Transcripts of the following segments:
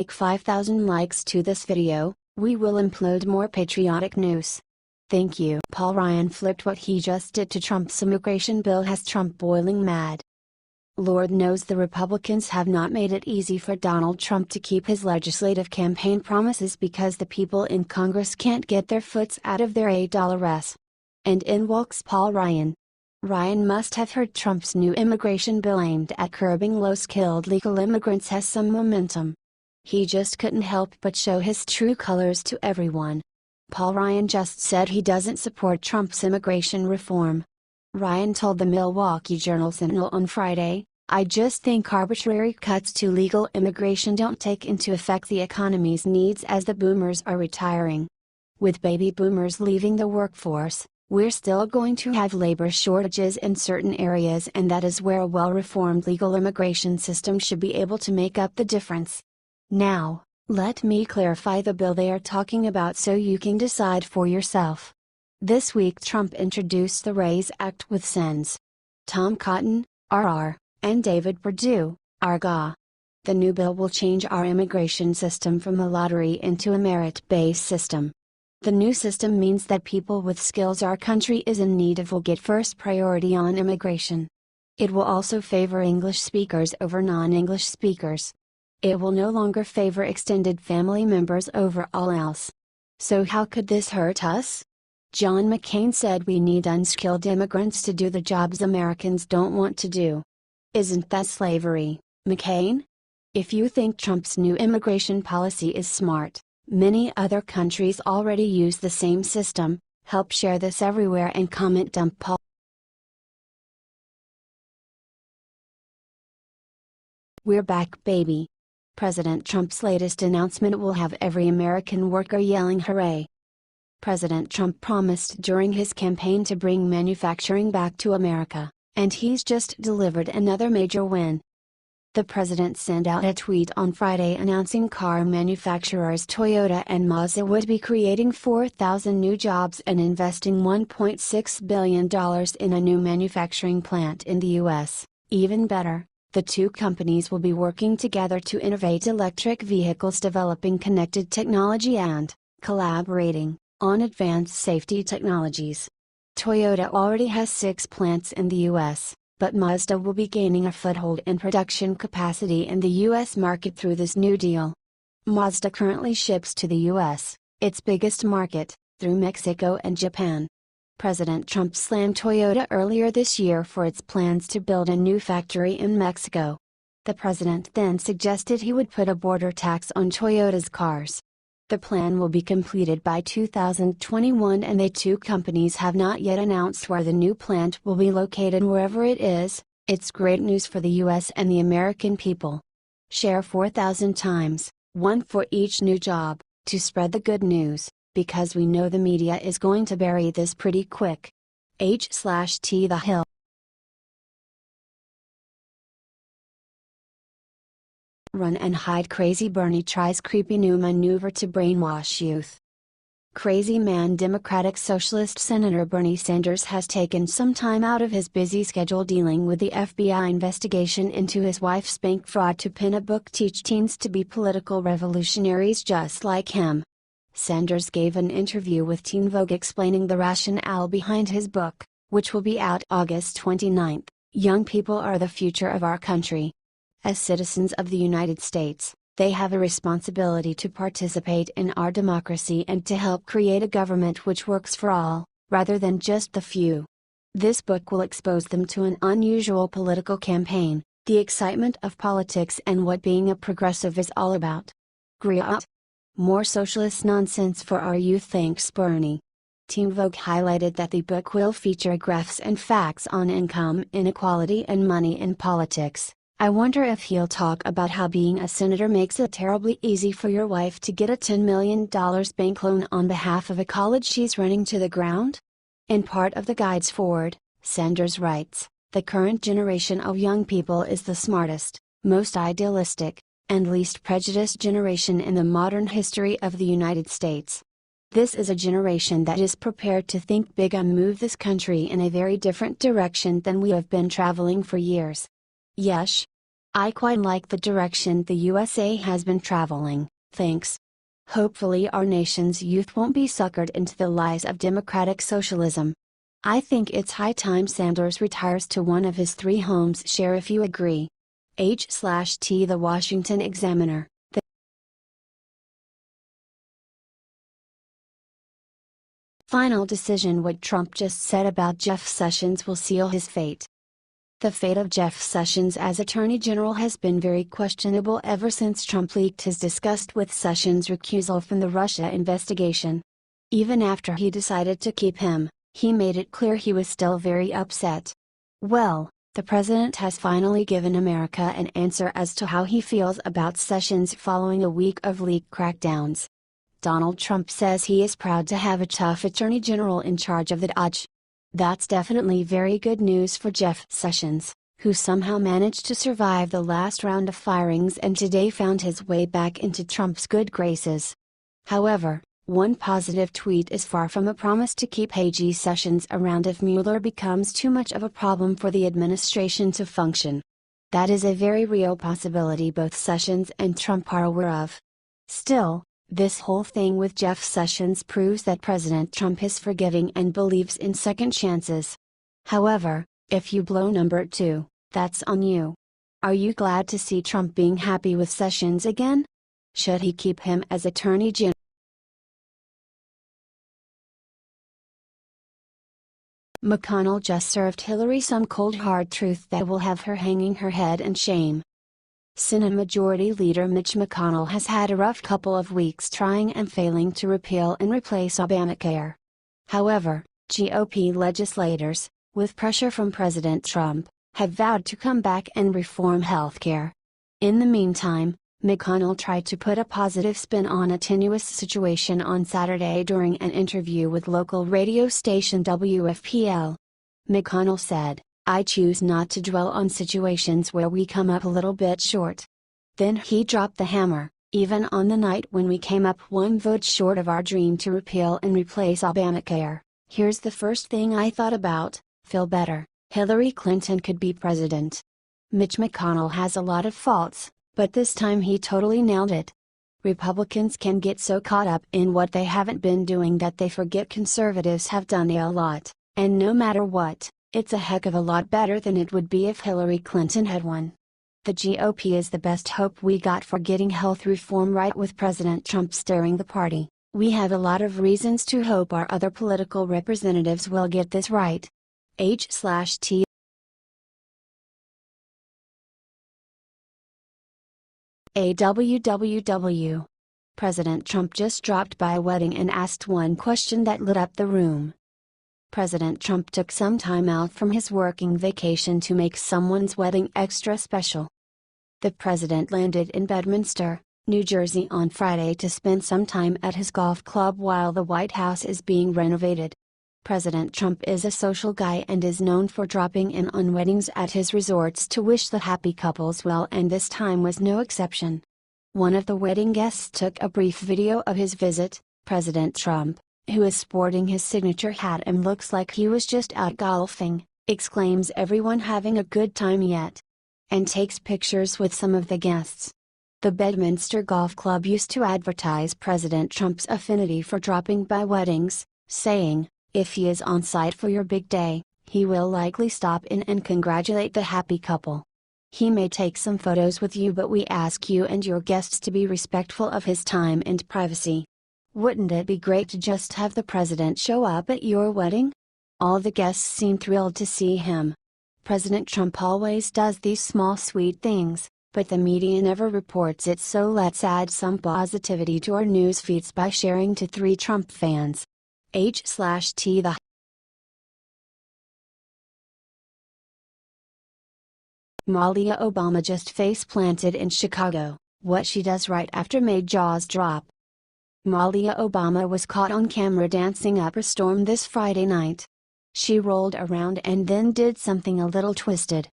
Like 5,000 likes to this video, we will upload more patriotic news. Thank you. Paul Ryan flipped what he just did to Trump's immigration bill has Trump boiling mad. Lord knows the Republicans have not made it easy for Donald Trump to keep his legislative campaign promises because the people in Congress can't get their foots out of their $8s. And in walks Paul Ryan. Ryan must have heard Trump's new immigration bill aimed at curbing low-skilled legal immigrants has some momentum. He just couldn't help but show his true colors to everyone. Paul Ryan just said he doesn't support Trump's immigration reform. Ryan told the Milwaukee Journal-Sentinel on Friday, "I just think arbitrary cuts to legal immigration don't take into effect the economy's needs as the boomers are retiring. With baby boomers leaving the workforce, we're still going to have labor shortages in certain areas, and that is where a well-reformed legal immigration system should be able to make up the difference." Now, let me clarify the bill they are talking about so you can decide for yourself. This week Trump introduced the RAISE Act with Sens. Tom Cotton, RR, and David Perdue, RGA. The new bill will change our immigration system from a lottery into a merit-based system. The new system means that people with skills our country is in need of will get first priority on immigration. It will also favor English speakers over non-English speakers. It will no longer favor extended family members over all else. So how could this hurt us? John McCain said we need unskilled immigrants to do the jobs Americans don't want to do. Isn't that slavery, McCain? If you think Trump's new immigration policy is smart, many other countries already use the same system. Help share this everywhere and comment dump Paul. We're back, baby. President Trump's latest announcement will have every American worker yelling hooray. President Trump promised during his campaign to bring manufacturing back to America, and he's just delivered another major win. The president sent out a tweet on Friday announcing car manufacturers Toyota and Mazda would be creating 4,000 new jobs and investing $1.6 billion in a new manufacturing plant in the U.S. Even better, the two companies will be working together to innovate electric vehicles, developing connected technology and collaborating on advanced safety technologies. Toyota already has 6 plants in the U.S., but Mazda will be gaining a foothold in production capacity in the U.S. market through this new deal. Mazda currently ships to the U.S., its biggest market, through Mexico and Japan. President Trump slammed Toyota earlier this year for its plans to build a new factory in Mexico. The president then suggested he would put a border tax on Toyota's cars. The plan will be completed by 2021, and the two companies have not yet announced where the new plant will be located. Wherever it is, it's great news for the U.S. and the American people. Share 4,000 times, one for each new job, to spread the good news, because we know the media is going to bury this pretty quick. H/T The Hill. Run and hide. Crazy Bernie tries creepy new maneuver to brainwash youth. Crazy man. Democratic Socialist Senator Bernie Sanders has taken some time out of his busy schedule dealing with the FBI investigation into his wife's bank fraud to pen a book teach teens to be political revolutionaries just like him. Sanders gave an interview with Teen Vogue explaining the rationale behind his book, which will be out August 29. Young people are the future of our country. As citizens of the United States, they have a responsibility to participate in our democracy and to help create a government which works for all, rather than just the few. This book will expose them to an unusual political campaign, the excitement of politics, and what being a progressive is all about. Griot. More socialist nonsense for our youth, thanks Bernie. Teen Vogue highlighted that the book will feature graphs and facts on income inequality and money in politics. I wonder if he'll talk about how being a senator makes it terribly easy for your wife to get a $10 million bank loan on behalf of a college she's running to the ground? In part of the guides forward, Sanders writes, the current generation of young people is the smartest, most idealistic, and least prejudiced generation in the modern history of the United States. This is a generation that is prepared to think big and move this country in a very different direction than we have been traveling for years. Yes. I quite like the direction the USA has been traveling, thanks. Hopefully our nation's youth won't be suckered into the lies of democratic socialism. I think it's high time Sanders retires to one of his 3 homes. Share if you agree. H/T The Washington Examiner. The final decision. What Trump just said about Jeff Sessions will seal his fate. The fate of Jeff Sessions as Attorney General has been very questionable ever since Trump leaked his disgust with Sessions' recusal from the Russia investigation. Even after he decided to keep him, he made it clear he was still very upset. Well, the president has finally given America an answer as to how he feels about Sessions following a week of leak crackdowns. Donald Trump says he is proud to have a tough Attorney General in charge of the DOJ. That's definitely very good news for Jeff Sessions, who somehow managed to survive the last round of firings and today found his way back into Trump's good graces. However, one positive tweet is far from a promise to keep AG Sessions around if Mueller becomes too much of a problem for the administration to function. That is a very real possibility both Sessions and Trump are aware of. Still, this whole thing with Jeff Sessions proves that President Trump is forgiving and believes in second chances. However, if you blow number 2, that's on you. Are you glad to see Trump being happy with Sessions again? Should he keep him as Attorney General? McConnell just served Hillary some cold hard truth that will have her hanging her head in shame. Senate Majority Leader Mitch McConnell has had a rough couple of weeks trying and failing to repeal and replace Obamacare. However, GOP legislators, with pressure from President Trump, have vowed to come back and reform healthcare. In the meantime, McConnell tried to put a positive spin on a tenuous situation on Saturday during an interview with local radio station WFPL. McConnell said, "I choose not to dwell on situations where we come up a little bit short." Then he dropped the hammer, even on the night when we came up 1 vote short of our dream to repeal and replace Obamacare. Here's the first thing I thought about: feel better, Hillary Clinton could be president. Mitch McConnell has a lot of faults, but this time he totally nailed it. Republicans can get so caught up in what they haven't been doing that they forget conservatives have done a lot, and no matter what, it's a heck of a lot better than it would be if Hillary Clinton had won. The GOP is the best hope we got for getting health reform right with President Trump steering the party. We have a lot of reasons to hope our other political representatives will get this right. H/T AWWW. President Trump just dropped by a wedding and asked one question that lit up the room. President Trump took some time out from his working vacation to make someone's wedding extra special. The president landed in Bedminster, New Jersey on Friday to spend some time at his golf club while the White House is being renovated. President Trump is a social guy and is known for dropping in on weddings at his resorts to wish the happy couples well, and this time was no exception. One of the wedding guests took a brief video of his visit. President Trump, who is sporting his signature hat and looks like he was just out golfing, exclaims everyone having a good time yet? And takes pictures with some of the guests. The Bedminster Golf Club used to advertise President Trump's affinity for dropping by weddings, saying, "If he is on site for your big day, he will likely stop in and congratulate the happy couple. He may take some photos with you, but we ask you and your guests to be respectful of his time and privacy. Wouldn't it be great to just have the president show up at your wedding?" All the guests seem thrilled to see him. President Trump always does these small sweet things, but the media never reports it, so let's add some positivity to our news feeds by sharing to 3 Trump fans. H/T the Malia Obama just face planted in Chicago, what she does right after made jaws drop. Malia Obama was caught on camera dancing up a storm this Friday night. She rolled around and then did something a little twisted.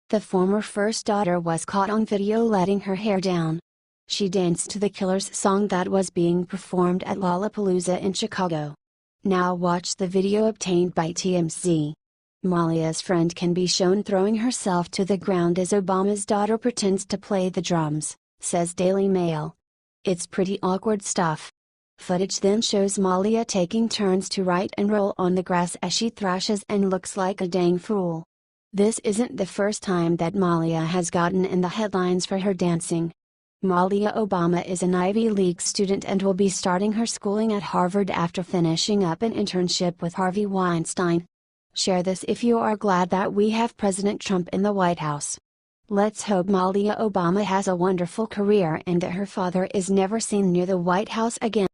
The former first daughter was caught on video letting her hair down. She danced to the Killer's song that was being performed at Lollapalooza in Chicago. Now watch the video obtained by TMZ. Malia's friend can be shown throwing herself to the ground as Obama's daughter pretends to play the drums, says Daily Mail. It's pretty awkward stuff. Footage then shows Malia taking turns to right and roll on the grass as she thrashes and looks like a dang fool. This isn't the first time that Malia has gotten in the headlines for her dancing. Malia Obama is an Ivy League student and will be starting her schooling at Harvard after finishing up an internship with Harvey Weinstein. Share this if you are glad that we have President Trump in the White House. Let's hope Malia Obama has a wonderful career and that her father is never seen near the White House again.